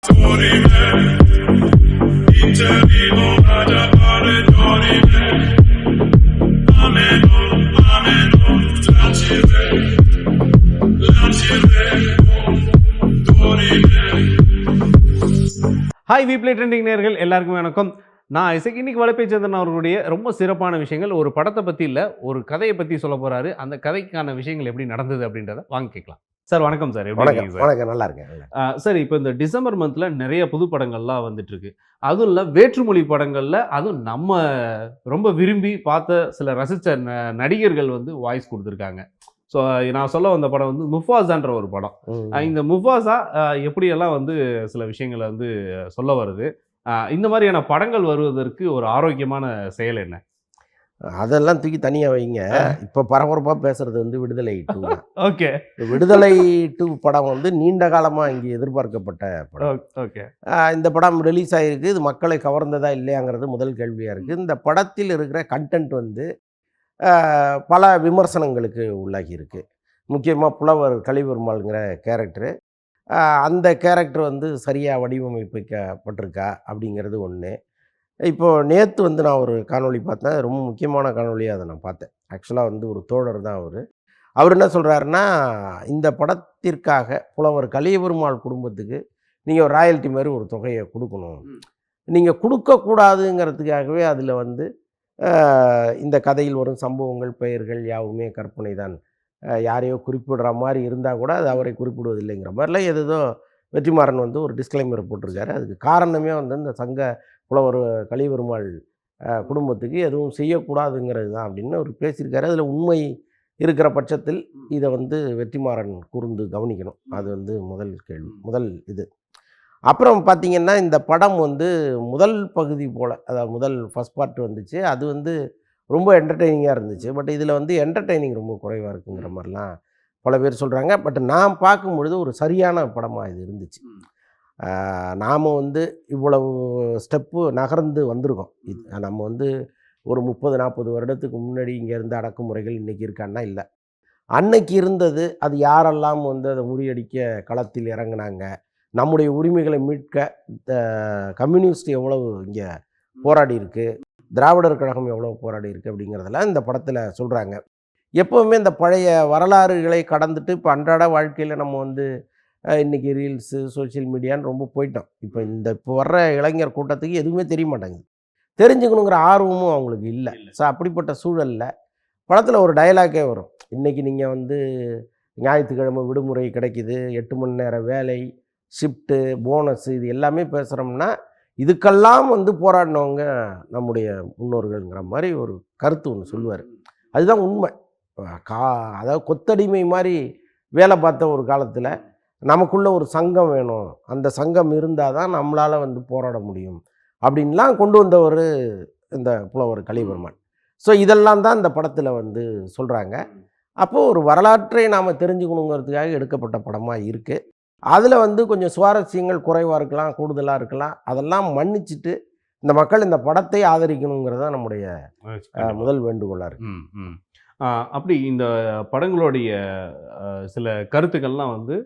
Hi வீப்ளே trending நேயர்கள் எல்லாருக்கும் வணக்கம். நான் இசைக்கு இன்னைக்கு வலைப்பேச்சந்திரன் அவர்களுடைய ரொம்ப சிறப்பான விஷயங்கள், ஒரு படத்தை பற்றி இல்லை, ஒரு கதையை பற்றி சொல்ல போகிறாரு. அந்த கதைக்கான விஷயங்கள் எப்படி நடந்தது அப்படின்றத வாங்க கேட்கலாம். சார் வணக்கம் சார், எப்படி இருக்கீங்க சார்? வணக்கம், நல்லா இருக்கேன் சார். இப்போ இந்த டிசம்பர் மந்தில் நிறைய புது படங்கள்லாம் வந்துட்டு இருக்கு. அதுவும் இல்லை, வேற்றுமொழி படங்களில் அதுவும் நம்ம ரொம்ப விரும்பி பார்த்த சில ரசித்த நடிகர்கள் வந்து வாய்ஸ் கொடுத்துருக்காங்க. ஸோ நான் சொல்ல வந்த படம் வந்து முஃபாசான்ற ஒரு படம். இந்த முஃபாசா எப்படியெல்லாம் வந்து சில விஷயங்களை வந்து சொல்ல வருது, இந்த மாதிரியான படங்கள் வருவதற்கு ஒரு ஆரோக்கியமான செயல் என்ன? அதெல்லாம் தூக்கி தனியாக வைங்க. இப்போ பரபரப்பாக பேசுறது வந்து விடுதலை 2. ஓகே, விடுதலை 2 படம் வந்து நீண்ட காலமாக இங்கே எதிர்பார்க்கப்பட்ட படம். ஓகே, இந்த படம் ரிலீஸ் ஆகிருக்கு. இது மக்களை கவர்ந்ததா இல்லையாங்கிறது முதல் கேள்வியாக இருக்குது. இந்த படத்தில் இருக்கிற கண்டென்ட் வந்து பல விமர்சனங்களுக்கு உள்ளாகி இருக்குது. முக்கியமாக புலவர் கலிபெருமாள்ங்கிற கேரக்டரு, அந்த கேரக்டர் வந்து சரியாக வடிவமைக்கப்பட்டிருக்கா அப்படிங்கிறது ஒன்று. இப்போது நேற்று வந்து நான் ஒரு காணொளி பார்த்தேன். ரொம்ப முக்கியமான காணொலியாக அதை நான் பார்த்தேன். ஆக்சுவலாக வந்து ஒரு தோழர் தான் அவர் என்ன சொல்கிறாருன்னா, இந்த படத்திற்காக புலவர் கலிபெருமாள் குடும்பத்துக்கு நீங்கள் ஒரு ராயல்ட்டி மாதிரி ஒரு தொகையை கொடுக்கணும், நீங்கள் கொடுக்கக்கூடாதுங்கிறதுக்காகவே அதில் வந்து இந்த கதையில் வரும் சம்பவங்கள், பெயர்கள் யாவுமே கற்பனை தான், யாரையோ குறிப்பிடுற மாதிரி இருந்தால் கூட அது அவரை குறிப்பிடுவதில்லைங்கிற மாதிரிலாம் ஏதோ வெற்றிமாறன் வந்து ஒரு டிஸ்க்ளைமரை போட்டிருக்காரு. அதுக்கு காரணமே வந்து இந்த சங்க புலவர் கலிபெருமாள் குடும்பத்துக்கு எதுவும் செய்யக்கூடாதுங்கிறது தான் அப்படின்னு அவர் பேசியிருக்காரு. அதில் உண்மை இருக்கிற பட்சத்தில் இதை வந்து வெற்றிமாறன் கூர்ந்து கவனிக்கணும். அது வந்து முதல் கேள்வி, முதல் இது. அப்புறம் பார்த்திங்கன்னா, இந்த படம் வந்து முதல் பகுதி போல், அதாவது முதல் ஃபஸ்ட் பார்ட் வந்துச்சு, அது வந்து ரொம்ப என்டர்டெய்னிங்காக இருந்துச்சு. பட் இதில் வந்து என்டர்டெய்னிங் ரொம்ப குறைவாக இருக்குங்கிற மாதிரிலாம் பல பேர் சொல்கிறாங்க. பட் நான் பார்க்கும்பொழுது ஒரு சரியான படமாக இது இருந்துச்சு. நாம் வந்து இவ்வளவு ஸ்டெப்பு நகர்ந்து வந்திருக்கோம். இது நம்ம வந்து ஒரு 30-40 வருடத்துக்கு முன்னாடி இங்கே இருந்த அடக்குமுறைகள் இன்றைக்கி இருக்கான்னா இல்லை. அன்னைக்கு இருந்தது. அது யாரெல்லாம் வந்து அதை முறியடிக்க களத்தில் இறங்கினாங்க, நம்முடைய உரிமைகளை மீட்க கம்யூனிஸ்ட் எவ்வளவு இங்கே போராடி இருக்குது, திராவிடர் கழகம் எவ்வளோ போராடி இருக்குது அப்படிங்கிறதெல்லாம் இந்த படத்தில் சொல்கிறாங்க. எப்போவுமே இந்த பழைய வரலாறுகளை கடந்துட்டு இப்போ அன்றாட வாழ்க்கையில் நம்ம வந்து இன்றைக்கி ரீல்ஸு, சோஷியல் மீடியான்னு ரொம்ப போயிட்டோம். இப்போ வர்ற இளைஞர் கூட்டத்துக்கு எதுவுமே தெரிய மாட்டேங்குது, தெரிஞ்சுக்கணுங்கிற ஆர்வமும் அவங்களுக்கு இல்லை. ஸோ அப்படிப்பட்ட சூழலில் படத்தில் ஒரு டயலாக்கே வரும். இன்றைக்கி நீங்கள் வந்து ஞாயிற்றுக்கிழமை விடுமுறை கிடைக்கிது, 8 மணி நேர வேலை, ஷிஃப்ட்டு, போனஸு, இது எல்லாமே பேசுகிறோம்னா இதுக்கெல்லாம் வந்து போராடினவங்க நம்முடைய முன்னோர்கள்ங்கிற மாதிரி ஒரு கருத்து ஒன்று சொல்லுவார். அதுதான் உண்மை. அதாவது கொத்தடிமை மாதிரி வேலை பார்த்த ஒரு காலத்தில் நமக்குள்ளே ஒரு சங்கம் வேணும், அந்த சங்கம் இருந்தால் தான் நம்மளால் வந்து போராட முடியும் அப்படின்லாம் கொண்டு வந்தவர் இந்த புலவர் கலிபெருமாள். ஸோ இதெல்லாம் தான் இந்த படத்தில் வந்து சொல்கிறாங்க. அப்போது ஒரு வரலாற்றை நாம் தெரிஞ்சுக்கணுங்கிறதுக்காக எடுக்கப்பட்ட படமாக இருக்குது. அதில் வந்து கொஞ்சம் சுவாரஸ்யங்கள் குறைவாக இருக்கலாம், கூடுதலாக இருக்கலாம். அதெல்லாம் மன்னிச்சுட்டு இந்த மக்கள் இந்த படத்தை ஆதரிக்கணுங்கிறது தான் நம்முடைய முதல் வேண்டுகோளாக இருக்குது. அப்படி இந்த படங்களுடைய சில கருத்துக்கள்லாம் வந்து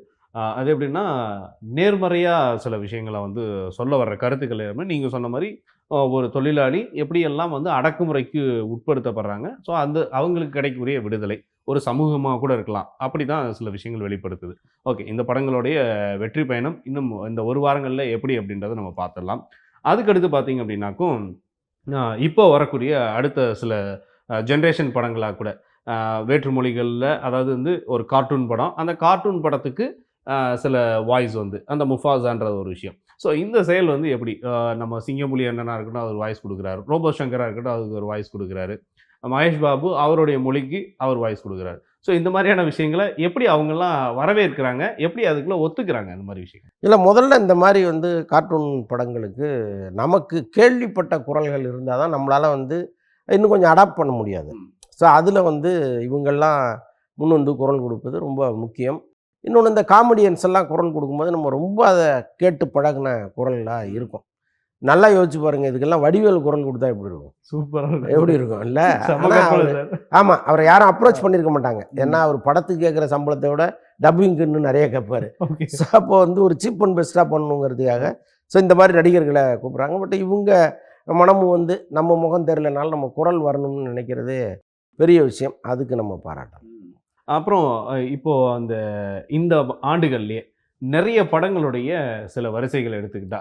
அது எப்படின்னா, நேர்மறையாக சில விஷயங்களை வந்து சொல்ல வர்ற கருத்துக்கள் எல்லாமே நீங்கள் சொன்ன மாதிரி ஒரு தொழிலாளி எப்படியெல்லாம் வந்து அடக்குமுறைக்கு உட்படுத்தப்படுறாங்க, ஸோ அந்த அவங்களுக்கு கிடைக்கக்கூடிய விடுதலை ஒரு சமூகமாக கூட இருக்கலாம், அப்படி தான் சில விஷயங்கள் வெளிப்படுத்துது. ஓகே, இந்த படங்களுடைய வெற்றி பயணம் இன்னும் இந்த ஒரு வாரங்களில் எப்படி அப்படின்றத நம்ம பார்த்துடலாம். அதுக்கடுத்து பார்த்தீங்க அப்படின்னாக்கும், இப்போ வரக்கூடிய அடுத்த சில ஜென்ரேஷன் படங்களாக கூட வேற்று மொழிகளில், அதாவது வந்து ஒரு கார்ட்டூன் படம், அந்த கார்ட்டூன் படத்துக்கு சில வாய்ஸ் வந்து அந்த முஃபாசான்ற ஒரு விஷயம். ஸோ இந்த செயல் வந்து எப்படி, நம்ம சிங்கம்புலி அண்ணனாக இருக்கட்டும் அவர் வாய்ஸ் கொடுக்குறாரு, ரோபோ சங்கராக இருக்கட்டும் அதுக்கு ஒரு வாய்ஸ் கொடுக்குறாரு, மகேஷ் பாபு அவருடைய மொழிக்கு அவர் வாய்ஸ் கொடுக்குறாரு. ஸோ இந்த மாதிரியான விஷயங்களை எப்படி அவங்கெல்லாம் வரவேற்கிறாங்க, எப்படி அதுக்குள்ளே ஒத்துக்கிறாங்க இந்த மாதிரி விஷயங்கள்? இல்லை, முதல்ல இந்த மாதிரி வந்து கார்ட்டூன் படங்களுக்கு நமக்கு கேள்விப்பட்ட குரல்கள் இருந்தால் தான் நம்மளால் வந்து இன்னும் கொஞ்சம் அடாப்ட் பண்ண முடியாது. ஸோ அதில் வந்து இவங்கெல்லாம் முன் வந்து குரல் கொடுப்பது ரொம்ப முக்கியம். இன்னொன்று, இந்த காமெடியன்ஸ் எல்லாம் குரல் கொடுக்கும்போது நம்ம ரொம்ப அதை கேட்டு பழகின குரலாக இருக்கும். நல்லா யோசிச்சு பாருங்க, இதுக்கெல்லாம் வடிவேலு குரல் கொடுத்தா எப்படி இருக்கும்? சூப்பரா இருக்கும். எப்படி இருக்கும் இல்லை? செம ஆனால் கற்பனை அவர் சார். ஆமாம், அவரை யாரும் அப்ரோச் பண்ணியிருக்க மாட்டாங்க. ஏன்னா அவர் படத்துக்கு கேட்குற சம்பளத்தை விட டப்பிங்க்கு இன்னும் நிறைய கேட்பாரு. ஓகே. ஸோ அப்போ வந்து ஒரு சீப் அண்ட் பெஸ்ட்டாக பண்ணணுங்கிறதுக்காக ஸோ இந்த மாதிரி நடிகர்களை கூப்பிட்றாங்க. பட் இவங்க மனமும் வந்து நம்ம முகம் தெரியலனாலும் நம்ம குரல் வரணும்னு நினைக்கிறது பெரிய விஷயம். அதுக்கு நம்ம பாராட்டலாம். அப்புறம் இப்போ அந்த இந்த ஆண்டுகள்லயே நிறைய படங்களுடைய சில வரிசைகள் எடுத்துக்கிட்டா,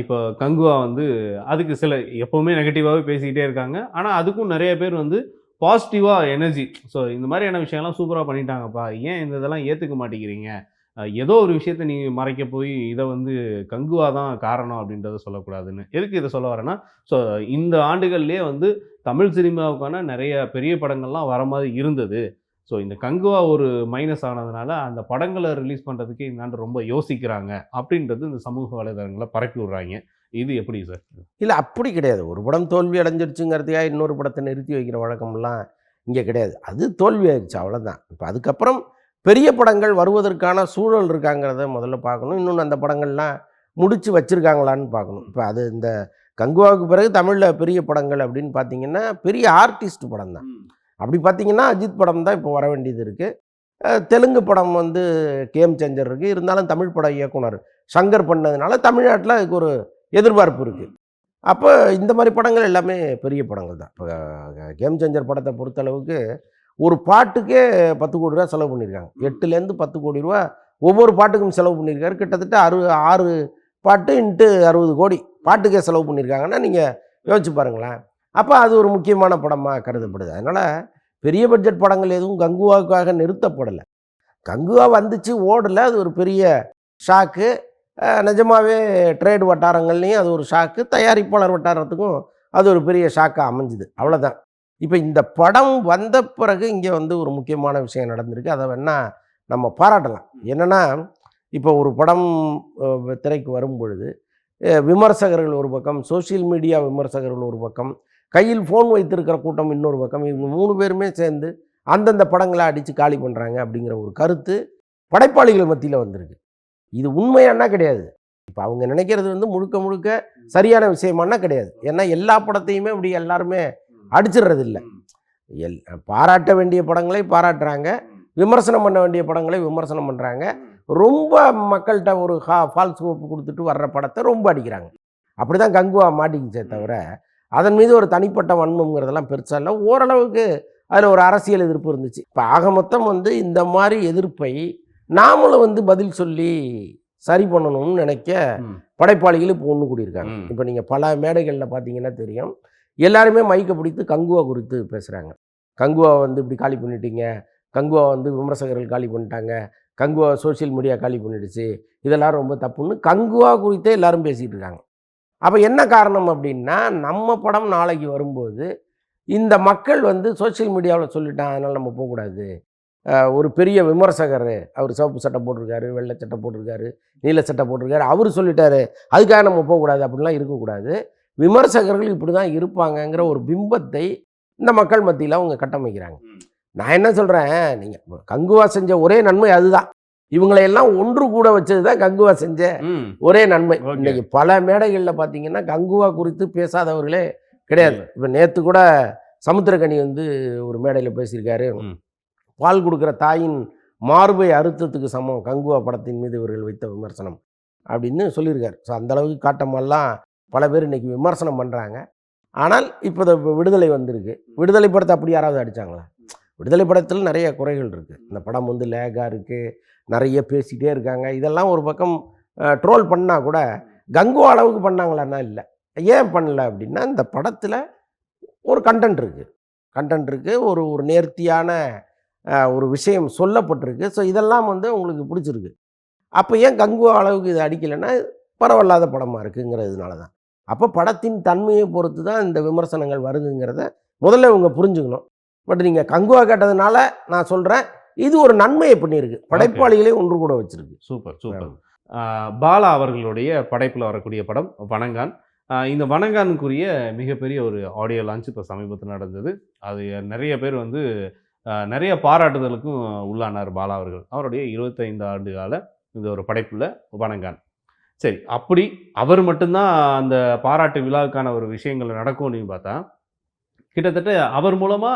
இப்போ கங்குவா வந்து அதுக்கு சில எப்பவுமே நெகட்டிவாவே பேசிக்கிட்டே இருக்காங்க. ஆனா அதுக்கும் நிறைய பேர் வந்து பாசிட்டிவா எனர்ஜி. ஸோ இந்த மாதிரியான விஷயம்லாம் சூப்பரா பண்ணிட்டாங்கப்பா. ஏன் இந்த இதெல்லாம் ஏத்துக்க மாட்டேங்கிறீங்க? ஏதோ ஒரு விஷயத்த நீங்க மறைக்க போய் இத வந்து கங்குவா தான் காரணம் அப்படின்றத சொல்லக்கூடாதுன்னு. எதுக்கு இத சொல்ல வரேன்னா, ஸோ இந்த ஆண்டுகள்லயே வந்து தமிழ் சினிமாவுக்கான நிறைய பெரிய படங்கள்லாம் வர மாதிரி இருந்தது. ஸோ இந்த கங்குவா ஒரு மைனஸ் ஆனதுனால, அந்த படங்கள ரிலீஸ் பண்றதுக்கு இந்த ஆண்டு ரொம்ப யோசிக்கிறாங்க. அப்படின்றது இந்த சமூக வலைதளங்கள்ல பரப்பி விடுறாய்ங்க. இது எப்படி சார்? இல்லை அப்படி கிடையாது. ஒரு படம் தோல்வி அடைஞ்சிருச்சுங்கிறதுக்காக இன்னொரு படத்தை நிறுத்தி வைக்கிற வழக்கம்லாம் இங்கே கிடையாது. அது தோல்வி ஆயிடுச்சு அவ்வளோதான். இப்போ அதுக்கப்புறம் பெரிய படங்கள் வருவதற்கான சூழல் இருக்காங்கிறத முதல்ல பார்க்கணும். இன்னொன்று அந்த படங்கள்லாம் முடிச்சு வச்சிருக்காங்களான்னு பார்க்கணும். இப்போ அது இந்த கங்குவாவுக்கு பிறகு தமிழில் பெரிய படங்கள் அப்படின்னு பார்த்தீங்கன்னா பெரிய ஆர்டிஸ்ட் படம் தான். அப்படி பார்த்தீங்கன்னா அஜித் படம் தான் இப்போ வர வேண்டியது இருக்குது. தெலுங்கு படம் வந்து கேம் சேஞ்சர் இருக்குது. இருந்தாலும் தமிழ் பட இயக்குனர் சங்கர் பண்ணதுனால தமிழ்நாட்டில் அதுக்கு ஒரு எதிர்பார்ப்பு இருக்குது. அப்போ இந்த மாதிரி படங்கள் எல்லாமே பெரிய படங்கள் தான். இப்போ கேம் சேஞ்சர் படத்தை பொறுத்தளவுக்கு ஒரு பாட்டுக்கே 10 கோடி ரூபா செலவு பண்ணியிருக்காங்க. 8லேருந்து 10 கோடி ரூபா ஒவ்வொரு பாட்டுக்கும் செலவு பண்ணியிருக்காரு. கிட்டத்தட்ட 6 பாட்டு இன்ட்டு 60 கோடி பாட்டுக்கே செலவு பண்ணியிருக்காங்கன்னா நீங்கள் யோசிச்சு பாருங்களேன். அப்போ அது ஒரு முக்கியமான படமாக கருதப்படுது. அதனால் பெரிய பட்ஜெட் படங்கள் எதுவும் கங்குவாவுக்காக நிறுத்தப்படலை. கங்குவா வந்துச்சு ஓடலை, அது ஒரு பெரிய ஷாக்கு. நிஜமாகவே ட்ரேட் வட்டாரங்கள்லேயும் அது ஒரு ஷாக்கு, தயாரிப்பாளர் வட்டாரத்துக்கும் அது ஒரு பெரிய ஷாக்காக அமைஞ்சுது. அவ்வளோதான். இப்போ இந்த படம் வந்த பிறகு இங்கே வந்து ஒரு முக்கியமான விஷயம் நடந்திருக்கு. அதை வேணால் நம்ம பாராட்டலாம். என்னென்னா இப்போ ஒரு படம் திரைக்கு வரும் பொழுது விமர்சகர்கள் ஒரு பக்கம், சோஷியல் மீடியா விமர்சகர்கள் ஒரு பக்கம், கையில் ஃபோன் வைத்திருக்கிற கூட்டம் இன்னொரு பக்கம், இவங்க 3 பேருமே சேர்ந்து அந்தந்த படங்களை அடித்து காலி பண்ணுறாங்க அப்படிங்கிற ஒரு கருத்து படைப்பாளிகள் மத்தியில் வந்திருக்கு. இது உண்மையானா கிடையாது. இப்போ அவங்க நினைக்கிறது வந்து முழுக்க முழுக்க சரியான விஷயமானா கிடையாது. ஏன்னா எல்லா படத்தையுமே இப்படி எல்லாருமே அடிச்சிடுறது இல்லை. பாராட்ட வேண்டிய படங்களை பாராட்டுறாங்க, விமர்சனம் பண்ண வேண்டிய படங்களை விமர்சனம் பண்ணுறாங்க. ரொம்ப மக்கள்கிட்ட ஒரு ஃபால்ஸ் ஹோப் கொடுத்துட்டு வர்ற படத்தை ரொம்ப அடிக்கிறாங்க. அப்படி தான் கங்குவா மாட்டிக்கிச்சே தவிர அதன் மீது ஒரு தனிப்பட்ட வன்மங்கிறதெல்லாம் பெருசாக இல்லை. ஓரளவுக்கு அதில் ஒரு அரசியல் எதிர்ப்பு இருந்துச்சு. இப்போ ஆக மொத்தம் வந்து இந்த மாதிரி எதிர்ப்பை நாமளும் வந்து பதில் சொல்லி சரி பண்ணணும்னு நினைக்க படைப்பாளிகள் இப்போ ஒன்று கூடியிருக்காங்க. இப்போ நீங்கள் பல மேடைகளில் பார்த்தீங்கன்னா தெரியும், எல்லாருமே மைக்கை பிடித்து கங்குவா குறித்து பேசுகிறாங்க. கங்குவா வந்து இப்படி காலி பண்ணிட்டீங்க, கங்குவா வந்து விமர்சகர்கள் காலி பண்ணிட்டாங்க, கங்குவா சோஷியல் மீடியா காலி பண்ணிடுச்சு, இதெல்லாம் ரொம்ப தப்புன்னு கங்குவா குறித்தே எல்லாரும் பேசிகிட்டு இருக்காங்க. அப்போ என்ன காரணம் அப்படின்னா, நம்ம படம் நாளைக்கு வரும்போது இந்த மக்கள் வந்து சோஷியல் மீடியாவில் சொல்லிட்டான், அதனால் நம்ம போகக்கூடாது. ஒரு பெரிய விமர்சகர், அவர் சிவப்பு சட்டை போட்டிருக்காரு, வெள்ளை சட்டை போட்டிருக்காரு, நீல சட்டை போட்டிருக்காரு, அவர் சொல்லிட்டாரு, அதுக்காக நம்ம போகக்கூடாது அப்படிலாம் இருக்கக்கூடாது. விமர்சகர்கள் இப்படி தான் இருப்பாங்கங்கிற ஒரு பிம்பத்தை இந்த மக்கள் மத்தியில் அவங்க கட்டமைக்கிறாங்க. நான் என்ன சொல்கிறேன், நீங்கள் கங்குவா செஞ்ச ஒரே நன்மை அதுதான். இவங்களையெல்லாம் ஒன்று கூட வச்சது தான் கங்குவா செஞ்ச ஒரே நன்மை. இன்னைக்கு பல மேடைகளில் பார்த்தீங்கன்னா கங்குவா குறித்து பேசாதவர்களே கிடையாது. இப்போ நேற்று கூட சமுத்திரக்கனி வந்து ஒரு மேடையில் பேசியிருக்காரு, பால் கொடுக்குற தாயின் மார்பை அறுத்தத்துக்கு சமம் கங்குவா படத்தின் மீது இவர்கள் வைத்த விமர்சனம் அப்படின்னு சொல்லியிருக்காரு. ஸோ அந்தளவுக்கு காட்டமெல்லாம் பல பேர் இன்றைக்கி விமர்சனம் பண்ணுறாங்க. ஆனால் இப்போ விடுதலை வந்திருக்கு. விடுதலை படத்தை அப்படி யாராவது அடித்தாங்களா? விடுதலை படத்தில் நிறைய குறைகள் இருக்குது. இந்த படம் வந்து லேகாக இருக்குது, நிறைய பேசிகிட்டே இருக்காங்க. இதெல்லாம் ஒரு பக்கம் ட்ரோல் பண்ணால் கூட கங்குவா அளவுக்கு பண்ணாங்களான்னா இல்லை. ஏன் பண்ணல அப்படின்னா, இந்த படத்தில் ஒரு கண்டென்ட் இருக்குது, ஒரு நேர்த்தியான ஒரு விஷயம் சொல்லப்பட்டிருக்கு. ஸோ இதெல்லாம் வந்து உங்களுக்கு பிடிச்சிருக்கு. அப்போ ஏன் கங்குவா அளவுக்கு இது அடிக்கலைன்னா பரவாயில்லாத படமாக இருக்குங்கிறதுனால தான். அப்போ படத்தின் தன்மையை பொறுத்து தான் இந்த விமர்சனங்கள் வருதுங்கிறத முதல்ல இவங்க புரிஞ்சுக்கணும். பட் நீங்கள் கங்குவா கேட்டதுனால நான் சொல்கிறேன், இது ஒரு நன்மையை பண்ணியிருக்கு, படைப்பாளிகளே ஒன்று கூட வச்சிருக்கு. Super super. பாலா அவர்களுடைய படைப்பில் வரக்கூடிய படம் வணங்கான். இந்த வணங்கானுக்குரிய மிகப்பெரிய ஒரு ஆடியோ லான்ச் இப்போ சமீபத்தில் நடந்தது. அது நிறைய பேர் வந்து நிறைய பாராட்டுதலுக்கும் உள்ளானார் பாலா அவர்கள். அவருடைய 25 ஆண்டு கால இந்த ஒரு படைப்பில் வணங்கான். சரி, அப்படி அவர் மட்டும்தான் அந்த பாராட்டு விழாவுக்கான ஒரு விஷயங்கள் நடக்கும்னு பார்த்தா, கிட்டத்தட்ட அவர் மூலமா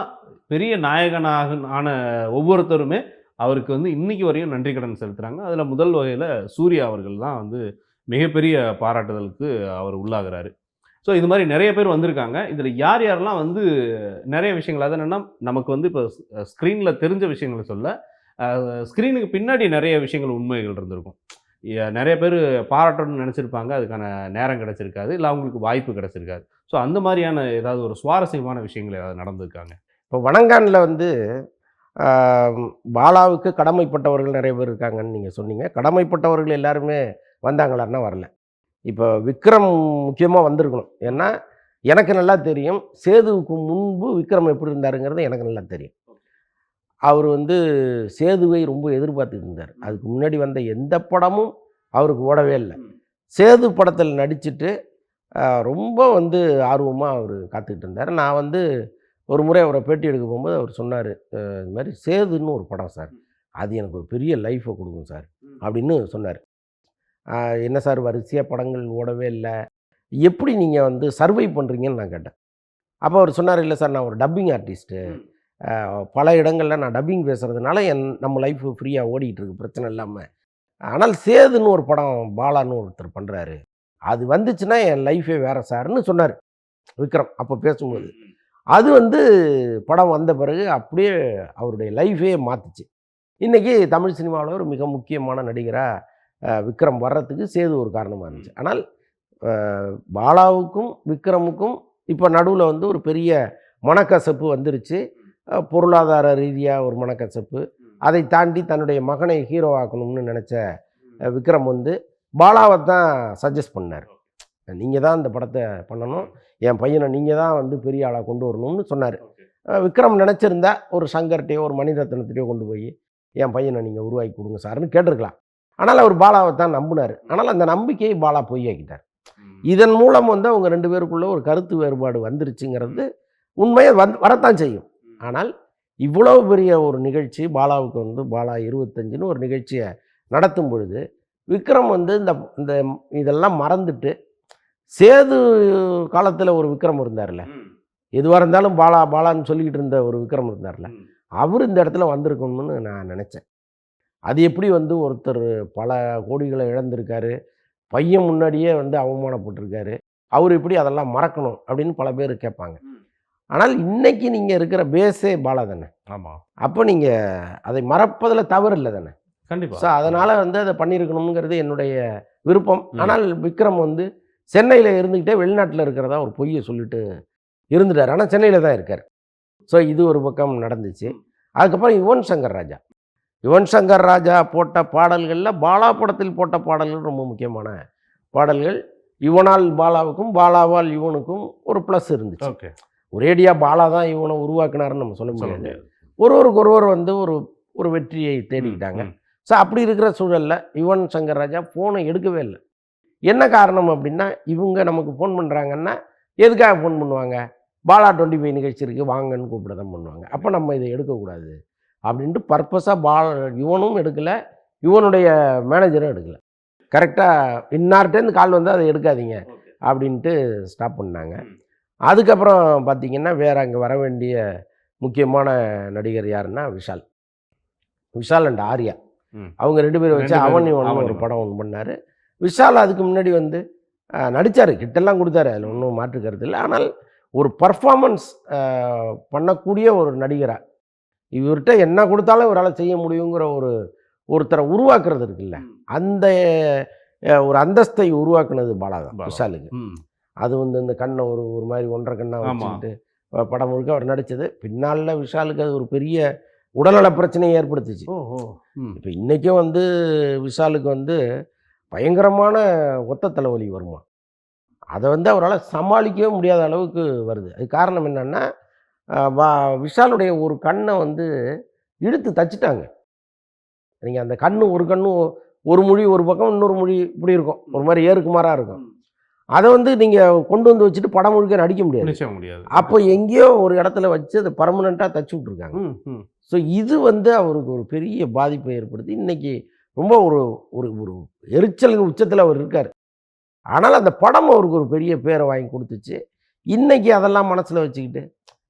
பெரிய நாயகனாக ஆன ஒவ்வொருத்தருமே அவருக்கு வந்து இன்னைக்கு வரையும் நன்றி கடன் செலுத்துறாங்க. அதுல முதல் வகையில சூர்யா அவர்கள் தான் வந்து மிகப்பெரிய பாராட்டுதலுக்கு அவர் உள்ளாகுறாரு. ஸோ இது மாரி நெறைய பேர் வந்திருக்காங்க. இதுல யார் யாரெல்லாம் வந்து நெறைய விஷயங்கள் அது என்னன்னா, நமக்கு வந்து இப்போ ஸ்க்ரீன்ல தெரிஞ்ச விஷயங்கள சொல்ல, அ ஸ்க்ரீனுக்கு பின்னாடி நெறைய விஷயங்கள் உண்மைகள் இருந்திருக்கும். நெறைய பேரு பாராட்டணும்னு நெனச்சிருப்பாங்க. அதுக்கான நேரம் கிடைச்சிருக்காது. இல்ல அவங்களுக்கு வாய்ப்பு கிடைச்சிருக்காது. ஸோ அந்த மாரியான ஏதாவது ஒரு சுவாரஸ்யமான விஷயங்கள் ஏதாவது நடந்திருக்காங்க? இப்போ வணங்கான்ல வந்து ஆ, பாலாவுக்கு கடமைப்பட்டவர்கள் நிறைய பேர் இருக்காங்கன்னு நீங்கள் சொன்னீங்க. கடமைப்பட்டவர்கள் எல்லாருமே வந்தாங்களான்னா வரல. இப்போ விக்ரம் முக்கியமாக வந்திருக்கணும். ஏன்னா எனக்கு நல்லா தெரியும். சேதுவுக்கு முன்பு விக்ரம் எப்படி இருந்தாருங்கிறது எனக்கு நல்லா தெரியும். அவர் வந்து சேதுவை ரொம்ப எதிர்பார்த்துட்டு இருந்தார். அதுக்கு முன்னாடி வந்த எந்த படமும் அவருக்கு ஓடவே இல்ல. சேது படத்தில் நடிச்சுட்டு ரொம்ப வந்து ஆர்வமா அவரு காத்துக்கிட்டு இருந்தார். நான் வந்து ஒரு முறை அவர பேட்டி எடுக்க போகும்போது அவர் சொன்னாரு, இது மாரி சேதுன்னு ஒரு படம் சார். அது எனக்கு ஒரு பெரிய லைஃப குடுக்கும் சார்." அப்படின்னு சொன்னாரு. "அ என்ன சார் வரிசையா படங்கள் ஓடவே இல்ல. எப்படி நீங்க வந்து சர்வை பண்றீங்கன்னு?" நான் கேட்டேன். அப்ப அவர் சொன்னாரு, "இல்ல சார் நான் ஒரு டப்பிங் ஆர்டிஸ்ட்டு. பல இடங்கள்ல நான் டப்பிங் பேசுறதுனால நம்ம லைஃப் ஃப்ரீயா ஓடிட்டு இருக்கு பிரச்சனை இல்லாம. ஆனால் சேதுன்னு ஒரு படம் பாலான்னு ஒருத்தர் பண்றாரு. அது வந்துச்சுன்னா என் லைஃபே வேற சார்ன்னு" சொன்னாரு விக்ரம் அப்ப பேசும்போது. அது வந்து படம் வந்த பிறகு அப்படியே அவருடைய லைஃபே மாத்துச்சு. இன்னைக்கு தமிழ் சினிமாவுல ஒரு மிக முக்கியமான நடிகரா விக்ரம் வர்றதுக்கு சேது ஒரு காரணமா இருந்துச்சு. ஆனால் அ பாலாவுக்கும், விக்ரமுக்கும் இப்ப நடுவுல வந்து ஒரு பெரிய மனக்கசப்பு வந்துருச்சு. பொருளாதார ரீதியா ஒரு மனக்கசப்பு. அதை தாண்டி தன்னுடைய மகனை ஹீரோவாக்கணும்னு நெனச்ச விக்ரம் வந்து பாலாவ தான் சஜெஸ்ட் பண்ணாரு. "நீங்க தான் இந்த படத்த பண்ணணும். என் பையன நீங்க தான் வந்து பெரிய ஆளா கொண்டு வரணும்னு" சொன்னாரு. விக்ரம் நெனச்சிருந்தா ஒரு சங்கர்ட்டயோ, ஒரு மணிரத்னத்திட்டயோ கொண்டு போய், "என் பையன நீங்க உருவாக்கி குடுங்க சார்ன்னு" கேட்டிருக்கலாம். ஆனால் அவர் பாலாவ தான் நம்புனாரு. ஆனால் அந்த நம்பிக்கையை பாலா பொய்யாக்கிட்டார். இதன் மூலம் வந்து அவங்க 2 பேருக்குள்ள ஒரு கருத்து வேறுபாடு வந்துருச்சுங்கிறது உண்மை. வரத்தான் செய்யும். ஆனால் இவ்வளவு பெரிய ஒரு நிகழ்ச்சி பாலாவுக்கு வந்து பாலா 25ன்னு ஒரு நிகழ்ச்சிய நடத்தும் பொழுது, விக்ரம் வந்து இந்த இந்த இதெல்லாம் மறந்துட்டு, சேது காலத்துல ஒரு விக்ரம் இருந்தார்ல. எதுவா இருந்தாலும் பாலா, பாலான்னு சொல்லிக்கிட்டு இருந்த ஒரு விக்ரம் இருந்தார்ல. அவரு இந்த இடத்துல வந்திருக்கணும்னு நான் நெனச்சேன். அது எப்படி வந்து ஒருத்தர் பல கோடிகள இழந்திருக்காரு. பையன் முன்னாடியே வந்து அவமானப்பட்டுருக்காரு. அவரு எப்படி அதெல்லாம் மறக்கணும் அப்படின்னு பல பேர் கேட்பாங்க. ஆனால் இன்னைக்கு நீங்க இருக்கிற பேஸே பாலா தானே. ஆமா. அப்ப நீங்க அதை மறப்பதுல தவறு இல்ல தானே. கண்டிப்பா. ஸோ அதனால வந்து அத பண்ணியிருக்கணும்ங்கிறது என்னுடைய விருப்பம். ம். ஆனால் விக்ரம் வந்து சென்னையில இருந்துகிட்டே வெளிநாட்டுல இருக்கிறதா ஒரு பொய்ய சொல்லிட்டு இருந்துட்டாரு. ஆனா சென்னையில தான் இருக்காரு. ஸோ இது ஒரு பக்கம் நடந்துச்சு. அதுக்கப்புறம் யுவன் சங்கர் ராஜா. யுவன் சங்கர் ராஜா போட்ட பாடல்கள்ல பாலா படத்தில் போட்ட பாடல்கள் ரொம்ப முக்கியமான பாடல்கள். யுவனால் பாலாவுக்கும், பாலாவால் யுவனுக்கும் ஒரு ப்ளஸ் இருந்துச்சு. ஓகே. ஒரேடியா பாலா தான் யுவன உருவாக்குனாருன்னு நம்ம சொல்ல சொல்ல முடியாது. முடியாது. ஒருவருக்கு ஒருவர் வந்து ஒரு ஒரு வெற்றியை தேடிக்கிட்டாங்க. ம். ஸோ அப்படி இருக்கிற சூழல்ல யுவன் சங்கர் ராஜா ஃபோனை எடுக்கவே இல்ல. என்ன காரணம் அப்படின்னா, இவங்க நமக்கு ஃபோன் பண்றாங்கன்னா, எதுக்காக ஃபோன் பண்ணுவாங்க? பாலா 25 நிகழ்ச்சி இருக்கு வாங்கன்னு கூப்பிட தான் பண்ணுவாங்க. அப்ப நம்ம இத எடுக்கக்கூடாது. அப்படின்ட்டு பர்ப்பஸா யுவனும் எடுக்கல, யுவனுடைய மேனேஜரும் எடுக்கல. கரெக்ட்டா இன்னார்ட்டேருந்து கால் வந்தா அத எடுக்காதீங்க அப்படின்ட்டு ஸ்டாப் பண்ணாங்க. அதுக்கப்புறம் பார்த்தீங்கன்னா, வேற அங்க வர வேண்டிய முக்கியமான நடிகர் யாருன்னா விஷால். விஷால் அண்ட் ஆர்யா. ம். அவங்க 2 பேரும் வச்சு 2 பேரும் அவன் இவன்னு அவன் ஒரு இவன். படம் ஒண்ணு பண்ணாரு. விஷால் அதுக்கு முன்னாடி வந்து நடிச்சாரு. ஹிட்டெல்லாம் குடுத்தாரு. அதில ஒண்ணும் மாற்று கருத்து இல்ல. ஆனால் ஒரு பெர்ஃபார்மன்ஸ் பண்ணக்கூடிய ஒரு நடிகரா, இவர்ட்ட என்ன குடுத்தாலும் இவரால செய்ய முடியுங்கிற ஒருத்தர உருவாக்குறது இருக்குல்ல, அந்த ஒரு அந்தஸ்தை உருவாக்குனது பாலா தான் பாலா. விஷாலுக்கு. ம். அது வந்து இந்த கண்ண ஒரு மாரி 1 1/2 கண்ணா ஆமா. வச்சுக்கிட்டு படம் முழுக்க அவர் நடிச்சது. பின்னால விஷாலுக்கு அது ஒரு பெரிய உடல்நல பிரச்சனைய ஏற்படுத்துச்சு. ஓஹோ! ம். இப்ப இன்னைக்கும் வந்து விஷாலுக்கு வந்து பயங்கரமான ஒத்த தலைவலி வருமாம். அத வந்து அவரால சமாளிக்கவே முடியாத அளவுக்கு வருது. அதுக்கு காரணம் என்னன்னா, அ வ விஷாலுடைய ஒரு கண்ண வந்து இழுத்து தச்சுட்டாங்க. நீங்க அந்த கண்ணு ஒரு கண்ணு ஒரு முழி ஒரு பக்கம், இன்னொரு முழி இப்படி இருக்கும். ஒரு மாரி ஏறுக்குமாறா இருக்கும். அத வந்து நீங்க கொண்டு வந்து வச்சுட்டு படம் முழுக்க நடிக்க முடியாது. நிச்சயம் முடியாது. அப்போ எங்கேயோ ஒரு இடத்துல வச்சு அத பெர்மனன்ட்டா தச்சு விட்டுருக்காங்க. ம். ம். ஸோ இது வந்து அவருக்கு ஒரு பெரிய பாதிப்பை ஏற்படுத்தி, இன்னைக்கு ரொம்ப ஒரு ஒரு ஒரு எரிச்சலின் உச்சத்தில் அவர் இருக்கார். ஆனால் அந்த படம் அவருக்கு ஒரு பெரிய பேரை வாங்கி கொடுத்துச்சு. இன்னைக்கு அதெல்லாம் மனசில் வச்சுக்கிட்டு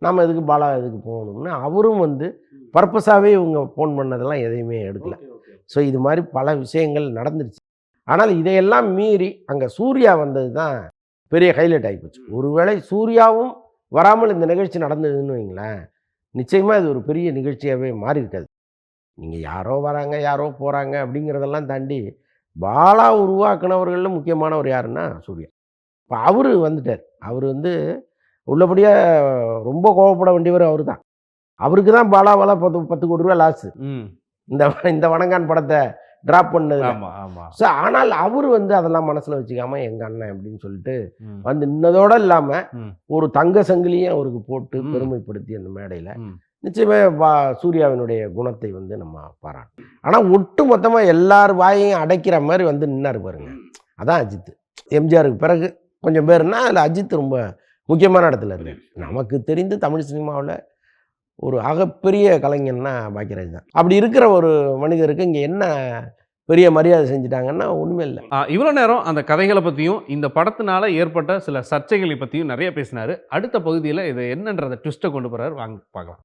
நம்ம எதுக்கு பாலா எதுக்கு போகணும்னு அவரும் வந்து பர்பஸாகவே இவங்க ஃபோன் பண்ணதெல்லாம் எதையுமே எடுக்கல. ஸோ இது மாதிரி பல விஷயங்கள் நடந்துருச்சு. ஆனால் இதையெல்லாம் மீறி அங்கே சூர்யா வந்தது தான் பெரிய ஹைலைட் ஆகிப்போச்சு. ஒருவேளை சூர்யாவும் வராமல் இந்த நிகழ்ச்சி நடந்ததுன்னு வைங்களேன், நிச்சயமாக இது ஒரு பெரிய நிகழ்ச்சியாகவே மாறி இருக்காது. நீங்கள் யாரோ வராங்க யாரோ போகிறாங்க அப்படிங்கிறதெல்லாம் தாண்டி பாலா உருவாக்குனவர்களில் முக்கியமானவர் யாருன்னா சூர்யா. இப்போ அவரு வந்துட்டார். அவர் வந்து உள்ளபடியாக ரொம்ப கோவப்பட வேண்டியவர் அவர் தான். அவருக்கு தான் பாலாவால் 10 கோடி ரூபா லாஸு இந்த இந்த வணங்கான் படத்தை ட்ராப் பண்ணது. ஆமா ஆமா. ஸோ ஆனால் அவர் வந்து அதெல்லாம் மனசில் வச்சுக்காம எங்கள் அண்ணன் அப்படின்னு சொல்லிட்டு வந்து நின்னதோடு இல்லாமல் ஒரு தங்க சங்கிலியும் அவருக்கு போட்டு பெருமைப்படுத்தி அந்த மேடையில் நிச்சயமாக சூர்யாவினுடைய குணத்தை வந்து நம்ம பாராட்டணும். ஆனால் ஒட்டு மொத்தமாக எல்லார் வாயையும் அடைக்கிற மாதிரி வந்து நின்னார் பாருங்க, அதான் அஜித். எம்ஜிஆருக்கு பிறகு கொஞ்சம் பேருன்னா அதில் அஜித் ரொம்ப முக்கியமான இடத்துல இருக்கார். நமக்கு தெரிந்து தமிழ் சினிமாவில் ஒரு ஆகப்பெரிய கலைஞன்னா பாக்கியராஜ் தான். அப்படி இருக்கிற ஒரு மனிதருக்கு இங்கே என்ன பெரிய மரியாதை செஞ்சுட்டாங்கன்னா ஒன்றுமே இல்லை. இவ்வளோ நேரம் அந்த கதைகளை பற்றியும் இந்த படத்தினால ஏற்பட்ட சில சர்ச்சைகளை பற்றியும் நிறைய பேசினார். அடுத்த பகுதியில் இது என்னன்றதை ட்விஸ்ட்டை கொண்டு போகிறார், வாங்க பார்க்கலாம்.